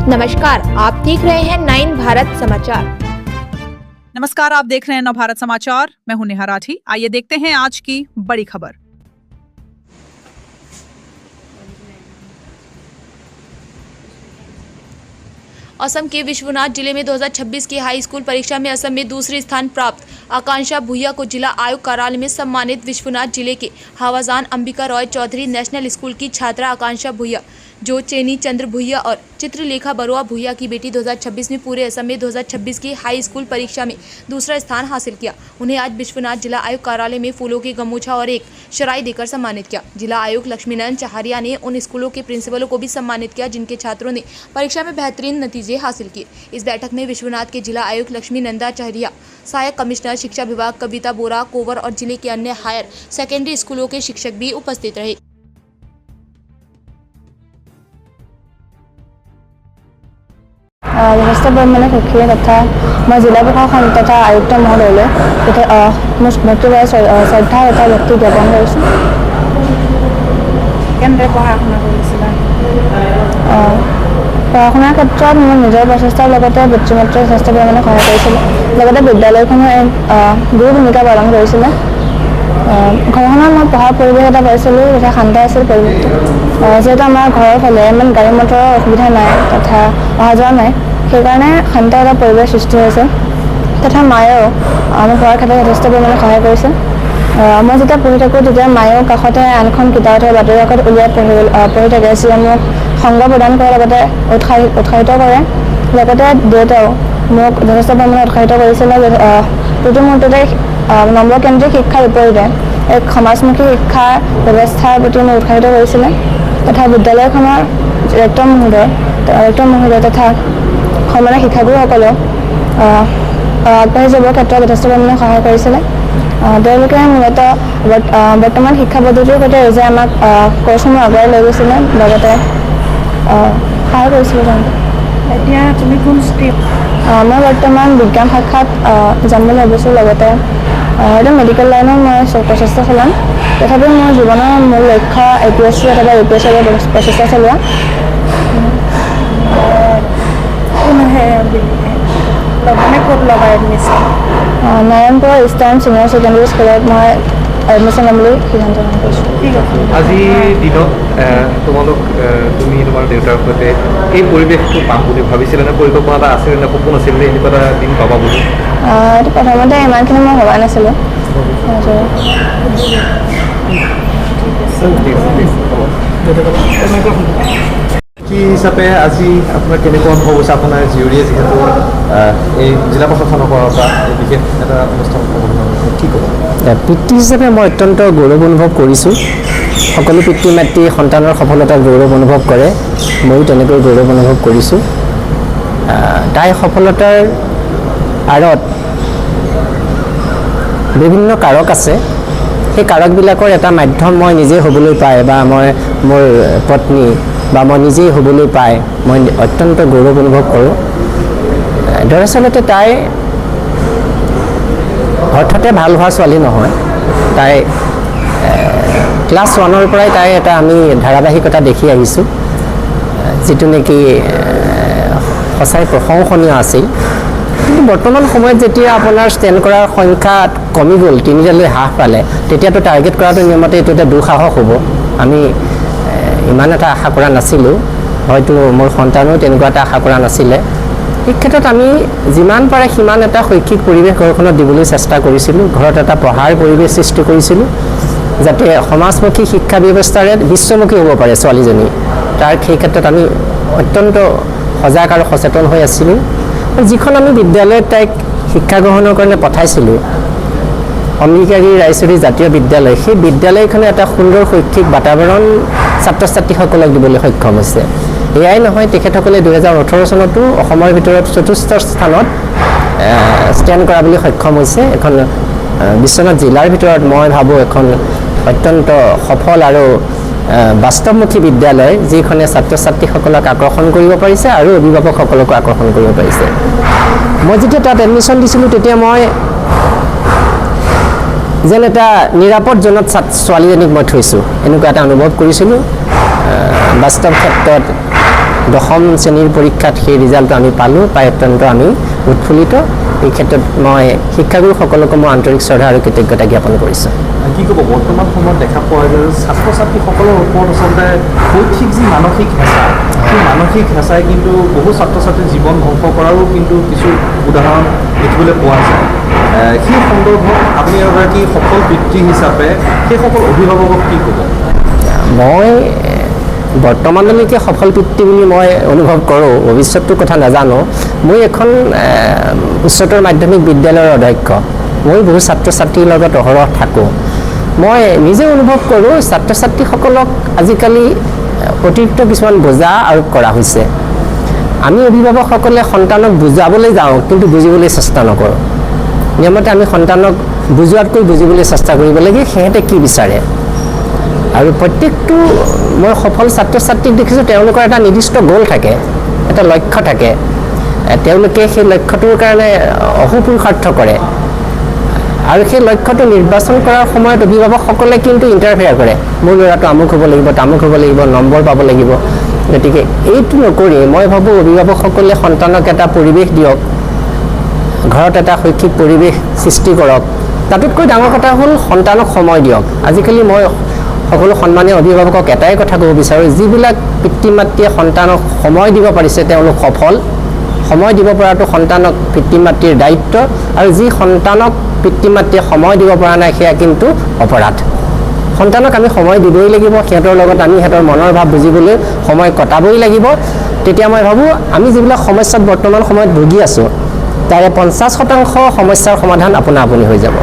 नमस्कार, आप देख रहे हैं 9 भारत समाचार। नमस्कार, आप देख रहे हैं नव भारत समाचार। मैं हूं नेहा राठी। आइए देखते हैं आज की बड़ी खबर। असम के विश्वनाथ जिले में 2026 की हाई स्कूल परीक्षा में असम में दूसरे स्थान प्राप्त आकांक्षा भूया को जिला आयोग कार्यालय में सम्मानित। विश्वनाथ जिले के हवाजान अंबिका रॉय चौधरी नेशनल स्कूल की छात्रा आकांक्षा भूया, जो चेनी चंद्र भूया और चित्रलेखा बरुआ भूया की बेटी 2026 में पूरे असम में 2026 की हाई स्कूल परीक्षा में दूसरा स्थान हासिल किया। उन्हें आज विश्वनाथ जिला आयोग कार्यालय में फूलों की गमोछा और एक शराई देकर सम्मानित किया। जिला आयोग लक्ष्मीनंदन चहारिया ने उन स्कूलों के प्रिंसिपलों को भी सम्मानित किया जिनके छात्रों ने परीक्षा में बेहतरीन नतीजे हासिल किए। इस बैठक में विश्वनाथ के जिला आयुक्त लक्ष्मीनंदा चहारिया, सहायक कमिश्नर शिक्षा विभाग कविता बोरा कोवर और जिले के अन्य हायर सेकेंडरी स्कूलों के शिक्षक भी उपस्थित रहे। যথেষ্ট পৰিমাণে সুখী কথা। মই জিলা প্ৰশাসন তথা আয়ুক্ত মহোদয়লৈ মোৰ ভক্তিৰে শ্ৰদ্ধা তথা ভক্তি জ্ঞাপন কৰিছোঁ। কেনেদৰে পঢ়া শুনা কৰিছিলা? পঢ়া শুনাৰ ক্ষেত্ৰত মোৰ নিজৰ প্ৰচেষ্টাৰ লগতে পিতৃ মাতৃয়ে যথেষ্ট পৰিমাণে সহায় কৰিছিলে। লগতে বিদ্যালয়খনে গুৰু ভূমিকা পালন কৰিছিলে। ঘৰখনত মই পঢ়াৰ পৰিৱেশ এটা পাইছিলোঁ, তথা শান্ত আছিল পৰিৱেশটো। যিহেতু আমাৰ ঘৰৰ ফালে ইমান গাড়ী মটৰৰ অসুবিধা নাই তথা অহা যোৱা নাই, সেইকাৰণে শান্ত এটা পৰিৱেশ সৃষ্টি হৈছে। তথা মায়েও আমাৰ পঢ়াৰ ক্ষেত্ৰত যথেষ্ট পৰিমাণে সহায় কৰিছে। মই যেতিয়া পঢ়ি থাকোঁ তেতিয়া মায়েও কাষতে আন এখন কিতাপত বাতৰি কাকত উলিয়াই পঢ়ি থাকে, যিয়ে মোক সংগ প্ৰদান কৰাৰ লগতে উৎসাহিত কৰে। লগতে দেউতাও মোক যথেষ্ট পৰিমাণে উৎসাহিত কৰিছিলে যে প্ৰতি মুহূৰ্ততে নম্বৰকেন্দ্ৰিক শিক্ষাৰ বিপৰীতে এক সমাজমুখী শিক্ষাৰ ব্যৱস্থাৰ প্ৰতি মোক উৎসাহিত কৰিছিলে। তথা বিদ্যালয়খনৰ ৰেক্টৰ মহোদয় তথা সন্মানীয় শিক্ষাগুৰুসকলেও আগবাঢ়ি যাবৰ ক্ষেত্ৰত যথেষ্ট পৰিমাণে সহায় কৰিছিলে। তেওঁলোকে মূলতঃ বৰ্তমান শিক্ষা পদ্ধতিৰ সৈতে যে আমাক কোৰ্চসমূহ আগুৱাই লৈ গৈছিলে, লগতে সহায় কৰিছিলে তেওঁলোকে। এতিয়া তুমি কোন ষ্ট্ৰীম? মই বৰ্তমান বিজ্ঞান শাখাত যাম বুলি ভাবিছোঁ। লগতে হয়তো মেডিকেল লাইনত মই প্ৰচেষ্টা চলাম। তথাপিও মোৰ জীৱনৰ মূল লক্ষ্য APSC অথবা UPSC প্ৰচেষ্টা চলোৱা। মানে ক'ত ল'বা admission? Narayanpur eastern senior secondary স্কুলত মই এডমিশ্যন ল'ম বুলি সিদ্ধান্ত গ্ৰহণ কৰিছোঁ। ঠিক আছে। আজিৰ দিনত তুমি তোমাৰ দেউতাৰ সৈতে এই পৰিৱেশটো পাম বুলি ভাবিছিলে নে? পৰিকল্পনা এটা আছিলে নে? সপোন আছিলে নে এনেকুৱা এটা দিন পাবা বুলি? এইটো প্ৰথমতে ইমানখিনি মই ভবা নাছিলোঁ। কি হিচাপে আজি আপোনাৰ কেনেকুৱা অনুভৱ হৈছে? আপোনাৰ জীয়ৰীয়ে যিহেতু এই জিলা প্ৰশাসনৰ পৰা এই বিশেষ এটা অনুষ্ঠান কি ক'ব? পিতৃ হিচাপে মই অত্যন্ত গৌৰৱ অনুভৱ কৰিছোঁ। সকলো পিতৃ মাতৃ সন্তানৰ সফলতাত গৌৰৱ অনুভৱ কৰে, ময়ো তেনেকৈ গৌৰৱ অনুভৱ কৰিছোঁ। তাইৰ সফলতাৰ আঁৰত বিভিন্ন কাৰক আছে। সেই কাৰকবিলাকৰ এটা মাধ্যম মই নিজেই হ'বলৈ পাই বা মোৰ পত্নী বা মই নিজেই হ'বলৈ পাই মই অত্যন্ত গৌৰৱ অনুভৱ কৰোঁ। দৰাচলতে তাই হঠাতে ভাল হোৱা ছোৱালী নহয়। তাই ক্লাছ 1ৰ পৰাই তাই এটা আমি ধাৰাবাহিকতা দেখি আহিছোঁ, যিটো নেকি সঁচাই প্ৰশংসনীয় আছিল। কিন্তু বৰ্তমান সময়ত যেতিয়া আপোনাৰ ষ্টেণ্ড কৰাৰ সংখ্যা কমি গ'ল, 3টালৈ হ্ৰাস পালে, তেতিয়াতো টাৰ্গেট কৰাটো নিয়মতে এইটো এটা দুঃসাহস হ'ব। আমি ইমান এটা আশা কৰা নাছিলোঁ, হয়তো মোৰ সন্তানেও তেনেকুৱা এটা আশা কৰা নাছিলে। এই ক্ষেত্ৰত আমি যিমান পাৰে সিমান এটা শৈক্ষিক পৰিৱেশ ঘৰখনত দিবলৈ চেষ্টা কৰিছিলোঁ। ঘৰত এটা পঢ়াৰ পৰিৱেশ সৃষ্টি কৰিছিলোঁ, যাতে সমাজমুখী শিক্ষা ব্যৱস্থাৰে বিশ্বমুখী হ'ব পাৰে ছোৱালীজনী। সেই ক্ষেত্ৰত আমি অত্যন্ত সজাগ আৰু সচেতন হৈ আছিলোঁ। যিখন আমি বিদ্যালয়ত তাইক শিক্ষা গ্ৰহণৰ কাৰণে পঠাইছিলোঁ, অম্বিকাগিৰি ৰায়চৌধুৰী জাতীয় বিদ্যালয়, সেই বিদ্যালয়খনে এটা সুন্দৰ শৈক্ষিক বাতাবৰণ ছাত্ৰ ছাত্ৰীসকলক দিবলৈ সক্ষম হৈছে। এয়াই নহয়, তেখেতসকলে 2018 চনতো অসমৰ ভিতৰত 4ৰ্থ স্থানত ষ্টেণ্ড কৰাবলৈ সক্ষম হৈছে। এখন বিশ্বনাথ জিলাৰ ভিতৰত মই ভাবোঁ এখন অত্যন্ত সফল আৰু বাস্তৱমুখী বিদ্যালয়, যিখনে ছাত্ৰ ছাত্ৰীসকলক আকৰ্ষণ কৰিব পাৰিছে আৰু অভিভাৱকসকলকো আকৰ্ষণ কৰিব পাৰিছে। মই যেতিয়া তাত এডমিশ্যন দিছিলোঁ তেতিয়া মই যেন এটা নিৰাপদ জোনত ছোৱালীজনীক মই থৈছোঁ এনেকুৱা এটা অনুভৱ কৰিছিলোঁ। বাস্তৱ ক্ষেত্ৰত দশম শ্ৰেণীৰ পৰীক্ষাত সেই ৰিজাল্টটো আমি পালোঁ, পাই অত্যন্ত আমি উৎফুল্লিত। এই ক্ষেত্ৰত মই শিক্ষাগুৰুসকলকো মই আন্তৰিক শ্ৰদ্ধা আৰু কৃতজ্ঞতা জ্ঞাপন কৰিছোঁ। কি ক'ব, বৰ্তমান সময়ত দেখা পোৱা যায় যে ছাত্ৰ ছাত্ৰীসকলৰ ওপৰত আচলতে শৈক্ষিক যি মানসিক হেঁচা, সেই মানসিক হেঁচাই কিন্তু বহু ছাত্ৰ ছাত্ৰীৰ জীৱন ধ্বংস কৰাৰো কিন্তু কিছু উদাহৰণ দেখিবলৈ পোৱা যায়। সেই সন্দৰ্ভত আপুনি এগৰাকী সফল পিতৃ হিচাপে সেইসকল অভিভাৱকক কি ক'ব? মই বৰ্তমানলৈকে সফল পিতৃ বুলি মই অনুভৱ কৰোঁ, ভৱিষ্যতটোৰ কথা নাজানো। মই এখন উচ্চতৰ মাধ্যমিক বিদ্যালয়ৰ অধ্যক্ষ। মই বহু ছাত্ৰ ছাত্ৰীৰ লগত অহৰহ থাকোঁ। মই নিজে অনুভৱ কৰোঁ ছাত্ৰ ছাত্ৰীসকলক আজিকালি অতিৰিক্ত কিছুমান বোজা আৰোপ কৰা হৈছে। আমি অভিভাৱকসকলে সন্তানক বুজাবলৈ যাওঁ, কিন্তু বুজিবলৈ চেষ্টা নকৰোঁ। নিয়মতে আমি সন্তানক বুজোৱাতকৈ বুজিবলৈ চেষ্টা কৰিব লাগে সিহঁতে কি বিচাৰে। আৰু প্ৰত্যেকটো মই সফল ছাত্ৰ ছাত্ৰীক দেখিছোঁ তেওঁলোকৰ এটা নিৰ্দিষ্ট গ'ল থাকে, এটা লক্ষ্য থাকে। তেওঁলোকে সেই লক্ষ্যটোৰ কাৰণে অহোপুৰুষাৰ্থ কৰে আৰু সেই লক্ষ্যটো নিৰ্বাচন কৰাৰ সময়ত অভিভাৱকসকলে কিন্তু ইণ্টাৰফেয়াৰ কৰে। মোৰ ল'ৰাটো আমুক হ'ব লাগিব, তামুক হ'ব লাগিব, নম্বৰ পাব লাগিব। গতিকে এইটো নকৰি মই ভাবোঁ অভিভাৱকসকলে সন্তানক এটা পৰিৱেশ দিয়ক, ঘৰত এটা শৈক্ষিক পৰিৱেশ সৃষ্টি কৰক। তাতোতকৈ ডাঙৰ কথা হ'ল সন্তানক সময় দিয়ক। আজিকালি মই সকলো সন্মানীয় অভিভাৱকক এটাই কথা ক'ব বিচাৰোঁ, যিবিলাক পিতৃ মাতৃয়ে সন্তানক সময় দিব পাৰিছে তেওঁলোক সফল। সময় দিব পৰাটো সন্তানক পিতৃ মাতৃৰ দায়িত্ব, আৰু যি সন্তানক পিতৃ মাতৃয়ে সময় দিব পৰা নাই সেয়া কিন্তু অপৰাধ। সন্তানক আমি সময় দিবই লাগিব, সিহঁতৰ লগত আমি সিহঁতৰ মনৰ ভাৱ বুজিবলৈ সময় কটাবই লাগিব। তেতিয়া মই ভাবোঁ আমি যিবিলাক সমস্যাত বৰ্তমান সময়ত ভুগি আছোঁ তাৰে 50% সমস্যাৰ সমাধান আপোনা আপুনি হৈ যাব।